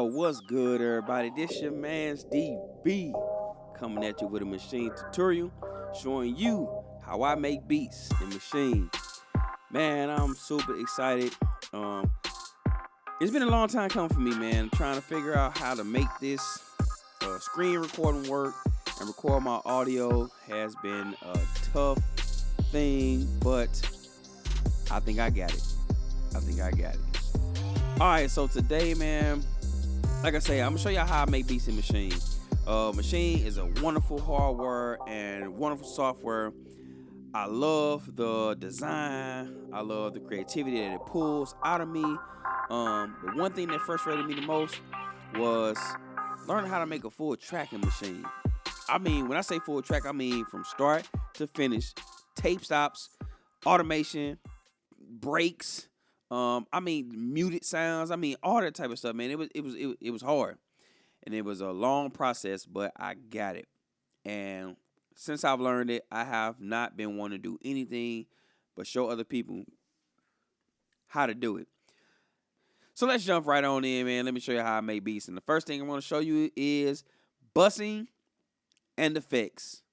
Yo, what's good, everybody? This your man's DB coming at you with a machine tutorial showing you how I make beats in Machine. Man, I'm super excited. Um, it's been a long time coming for me, man. Trying to figure out how to make this screen recording work and record my audio has been a tough thing, but I think I got it. All right, so today, man, like I say, I'm gonna show y'all how I make beats in Machine. Machine is a wonderful hardware and wonderful software. I love the design. I love the creativity that it pulls out of me. But one thing that frustrated me the most was learning how to make a full tracking machine. I mean, when I say full track, I mean from start to finish, tape stops, automation, breaks. I mean muted sounds. I mean all that type of stuff, man. It was hard, and it was a long process, but I got it. And since I've learned it, I have not been wanting to do anything but show other people how to do it. So let's jump right on in, man. Let me show you how I make beats. And the first thing I want to show you is bussing and effects.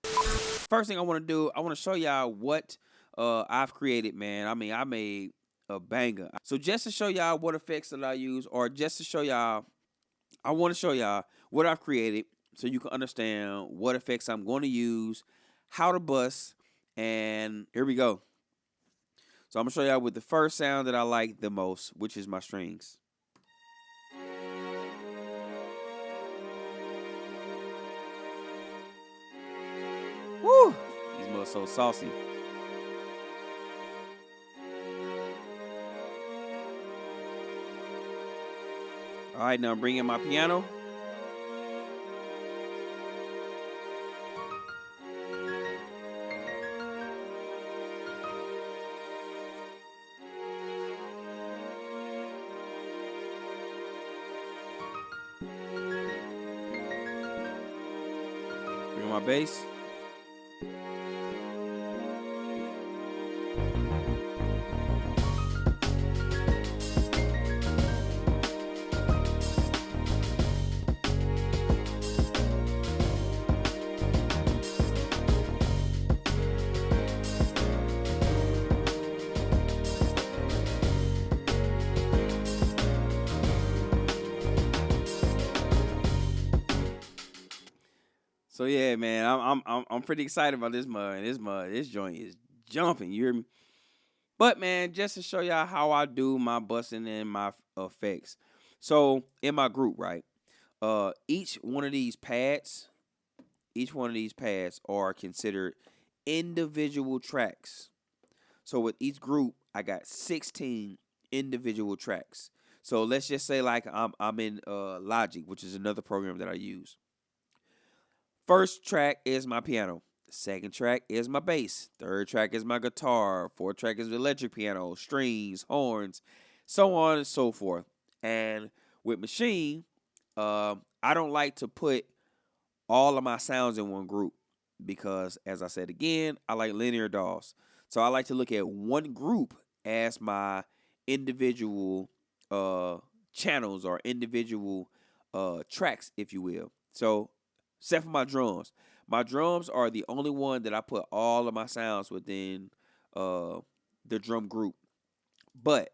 First thing I want to do, I want to show y'all what I've created, man. I mean, I made a banger. So just to show y'all what effects that I use, or just to show y'all, I want to show y'all what I've created so you can understand what effects I'm going to use, how to bust, and here we go. So I'm going to show y'all with the first sound that I like the most, which is my strings. Woo! These mother so saucy. All right, now bring in my piano. Bring in my bass. So yeah, man, I'm pretty excited about this mud. This joint is jumping. You hear me? But man, just to show y'all how I do my busting and my effects. So in my group, right? Each one of these pads, are considered individual tracks. So with each group, I got 16 individual tracks. So let's just say like I'm in Logic, which is another program that I use. First track is my piano. Second track is my bass. Third track is my guitar. Fourth track is the electric piano, strings, horns, so on and so forth. And with Machine, I don't like to put all of my sounds in one group because, as I said again, I like linear DAWs. So I like to look at one group as my individual channels or individual tracks, if you will. So except for my drums. My drums are the only one that I put all of my sounds within the drum group. But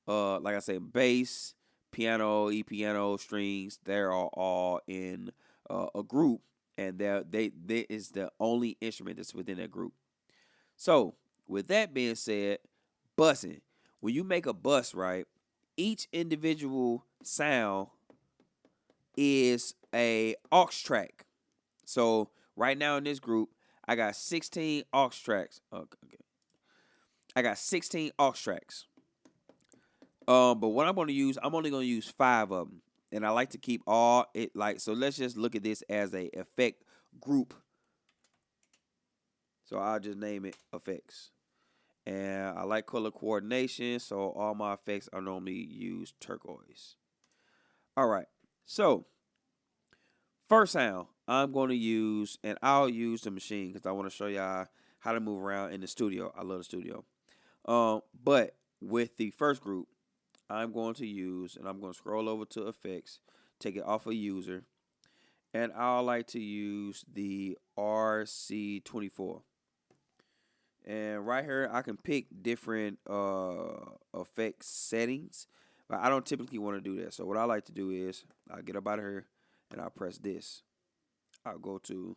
like I said, bass, piano, piano, strings, they're all in a group, and they is the only instrument that's within that group. So with that being said, bussing. When you make a bus, right, each individual sound is a aux track. So right now in this group, I got 16 aux tracks. Okay. I got 16 aux tracks. But what I'm only going to use 5 of them. And I like to keep all it like, so let's just look at this as a effect group. So I'll just name it effects. And I like color coordination, so all my effects I normally use turquoise. All right. So first sound I'm going to use, and I'll use the Machine because I want to show y'all how to move around in the studio. I love the studio. But with the first group, I'm going to use, and I'm going to scroll over to effects, take it off of user, and I like to use the RC24. And right here, I can pick different effects settings, but I don't typically want to do that. So what I like to do is I get up out of here and I'll press this. I'll go to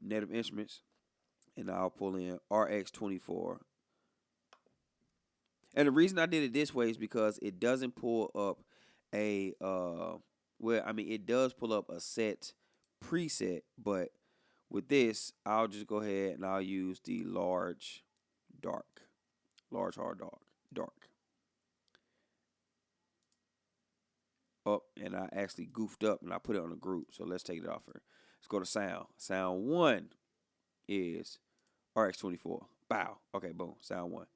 Native Instruments, and I'll pull in RX24. And the reason I did it this way is because it doesn't pull up a it does pull up a set preset, but with this, I'll just go ahead and I'll use the large hard dark. Oh, and I actually goofed up and I put it on a group. So let's take it off here. Let's go to sound. Sound 1 is RX24. Bow. Okay, boom. Sound 1.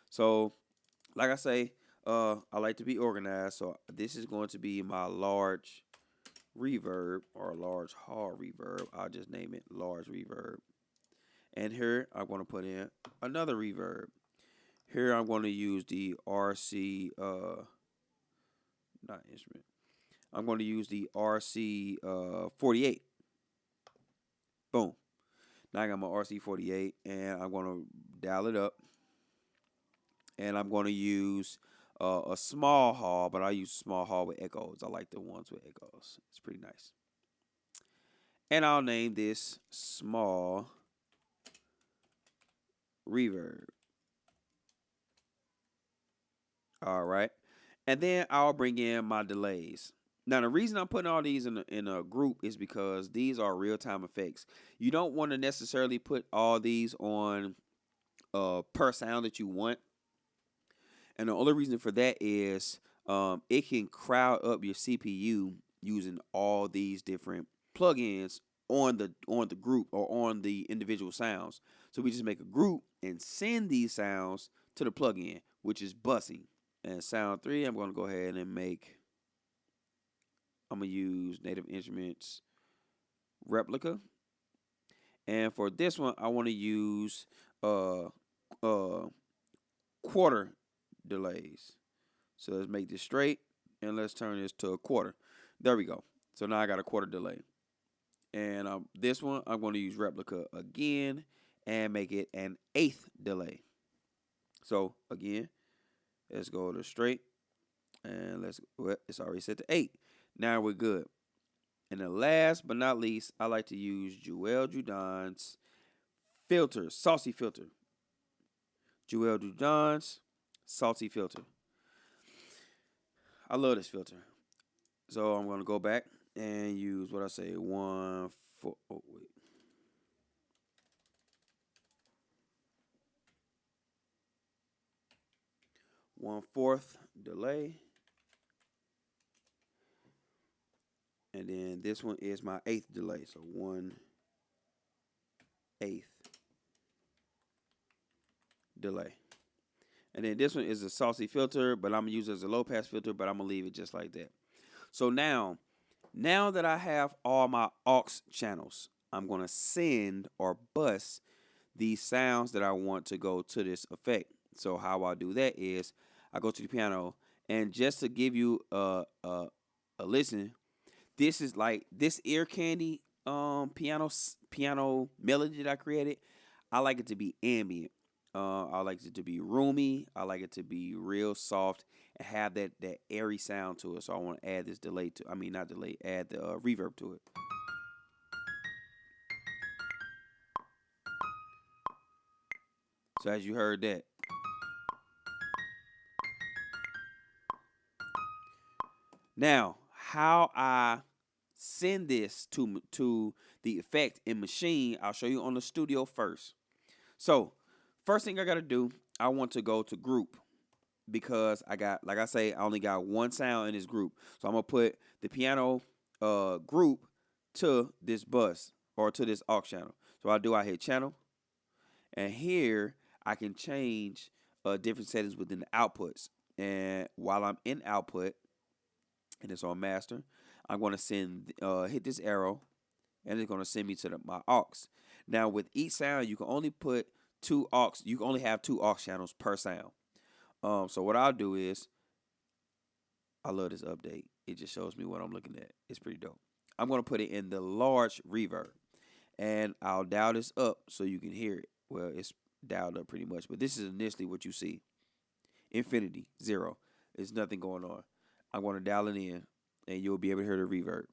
So, like I say, I like to be organized. So this is going to be my large reverb or large hall reverb. I'll just name it large reverb. And here I'm going to put in another reverb. Here I'm going to use the RC not instrument. I'm going to use the RC 48. Boom. Now I got my RC 48 and I'm going to dial it up. And I'm going to use a small hall, but I use a small hall with echoes. I like the ones with echoes. It's pretty nice. And I'll name this small reverb. All right. And then I'll bring in my delays. Now, the reason I'm putting all these in a group is because these are real-time effects. You don't want to necessarily put all these on per sound that you want. And the only reason for that is it can crowd up your CPU using all these different plugins on the group or on the individual sounds. So we just make a group and send these sounds to the plugin, which is bussing. And sound 3, I'm going to go ahead and I'm going to use Native Instruments Replica. And for this one, I want to use quarter delays. So let's make this straight and let's turn this to a quarter. There we go. So now I got a quarter delay. And this one, I'm going to use Replica again and make it an eighth delay. So again, let's go to straight. And it's already set to 8. Now we're good. And then last but not least, I like to use Joel Judon's filter, saucy filter. Joel Judon's salty filter. I love this filter. So I'm going to go back and use what I say, 1/4 delay. And then this one is my 8th delay. So 1/8 delay. And then this one is a saucy filter, but I'm going to use it as a low pass filter, but I'm going to leave it just like that. So now that I have all my aux channels, I'm going to send or bus these sounds that I want to go to this effect. So how I do that is I go to the piano, and just to give you a listen, this is like this ear candy piano melody that I created. I like it to be ambient. I like it to be roomy. I like it to be real soft and have that airy sound to it. So I want to add this delay to. I mean, not delay. Add the reverb to it. So as you heard that. Now, how I send this to the effect in Maschine, I'll show you on the studio first. So, first thing I got to do, I want to go to group because I got, like I say, I only got one sound in this group. So I'm going to put the piano group to this bus or to this aux channel. So I hit channel, and here I can change different settings within the outputs. And while I'm in output, and it's on master, I'm going to hit this arrow, and it's going to send me to my aux. Now with each sound, you can only put 2 aux. You can only have 2 aux channels per sound. So what I'll do is, I love this update. It just shows me what I'm looking at. It's pretty dope. I'm gonna put it in the large reverb, and I'll dial this up so you can hear it. Well, it's dialed up pretty much, but this is initially what you see. Infinity, 0. There's nothing going on. I'm gonna dial it in, and you'll be able to hear the reverb.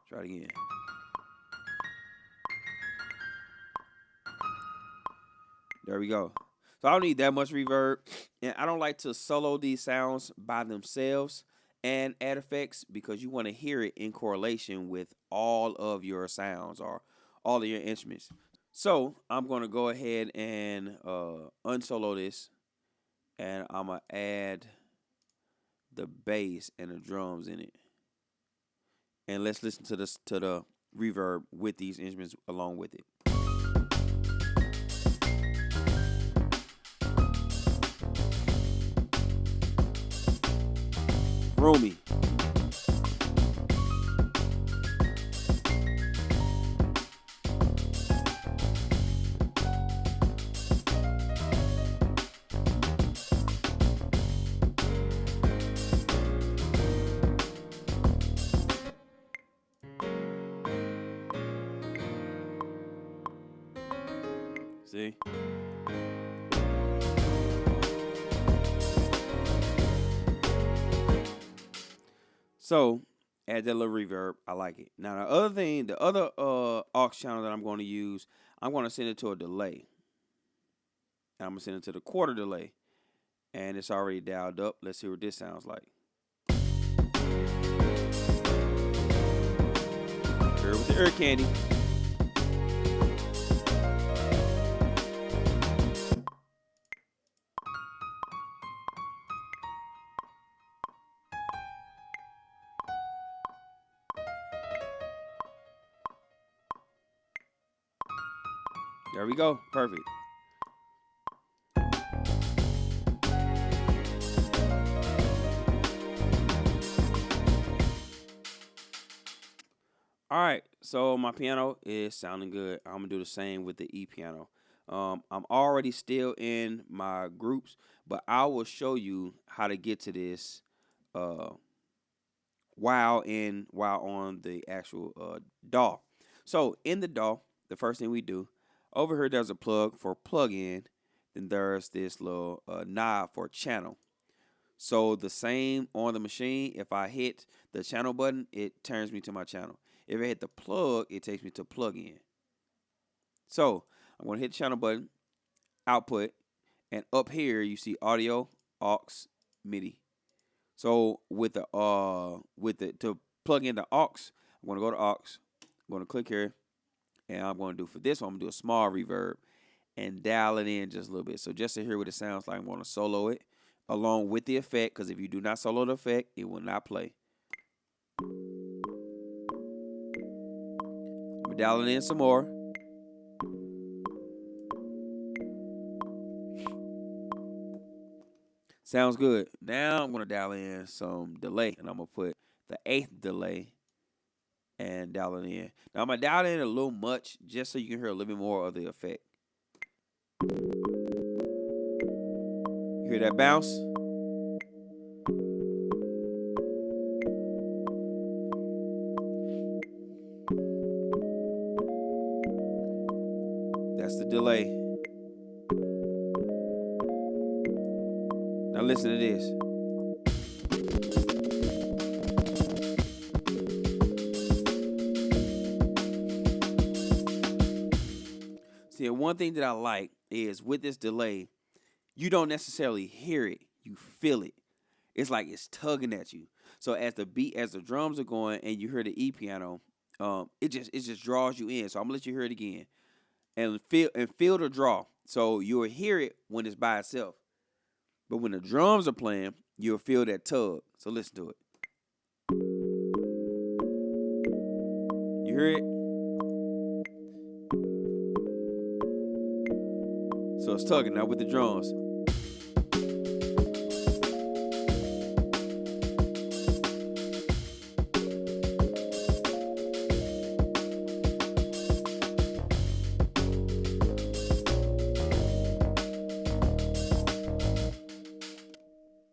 Try it again. There we go. So I don't need that much reverb, and I don't like to solo these sounds by themselves and add effects because you want to hear it in correlation with all of your sounds or all of your instruments. So I'm going to go ahead and unsolo this, and I'm going to add the bass and the drums in it. And let's listen to the reverb with these instruments along with it. Roomy. See? So add that little reverb. I like it. Now the other thing, the other aux channel that I'm going to use, I'm going to send it to a delay. And I'm going to send it to the quarter delay. And it's already dialed up. Let's see what this sounds like. Hear it with the ear candy. There we go. Perfect. All right, so my piano is sounding good. I'm gonna do the same with the E piano. I'm already still in my groups, but I will show you how to get to this uh, while on the actual DAW. So in the DAW, the first thing we do over here, there's a plug for plug-in. Then there's this little knob for channel. So the same on the machine, if I hit the channel button, it turns me to my channel. If I hit the plug, it takes me to plug-in. So I'm going to hit the channel button, output, and up here you see audio, aux, MIDI. So with the to plug in the aux, I'm going to go to aux. I'm going to click here, and I'm going to do for this one, I'm going to do a small reverb and dial it in just a little bit. So just to hear what it sounds like, I'm going to solo it along with the effect, because if you do not solo the effect, it will not play. I'm dialing in some more. Sounds good. Now I'm going to dial in some delay, and I'm going to put the 8th delay and dial it in. Now I'm going to dial it in a little much just so you can hear a little bit more of the effect. You hear that bounce? That's the delay. Now listen to this. See, one thing that I like is with this delay, you don't necessarily hear it, you feel it. It's like it's tugging at you. So as the drums are going and you hear the E piano, it just draws you in. So I'm gonna let you hear it again and feel the draw. So you'll hear it when it's by itself. But when the drums are playing, you'll feel that tug. So listen to it. You hear it? So it's tugging now with the drums.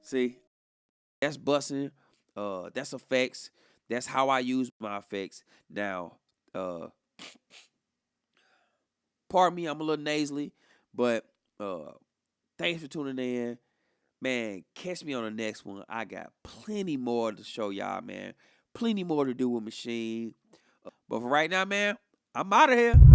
See, that's bussing. That's effects. That's how I use my effects. Now, uh, pardon me, I'm a little nasally, but uh, thanks for tuning in. Man, catch me on the next one. I got plenty more to show y'all, man. Plenty more to do with Maschine. But for right now, man, I'm out of here.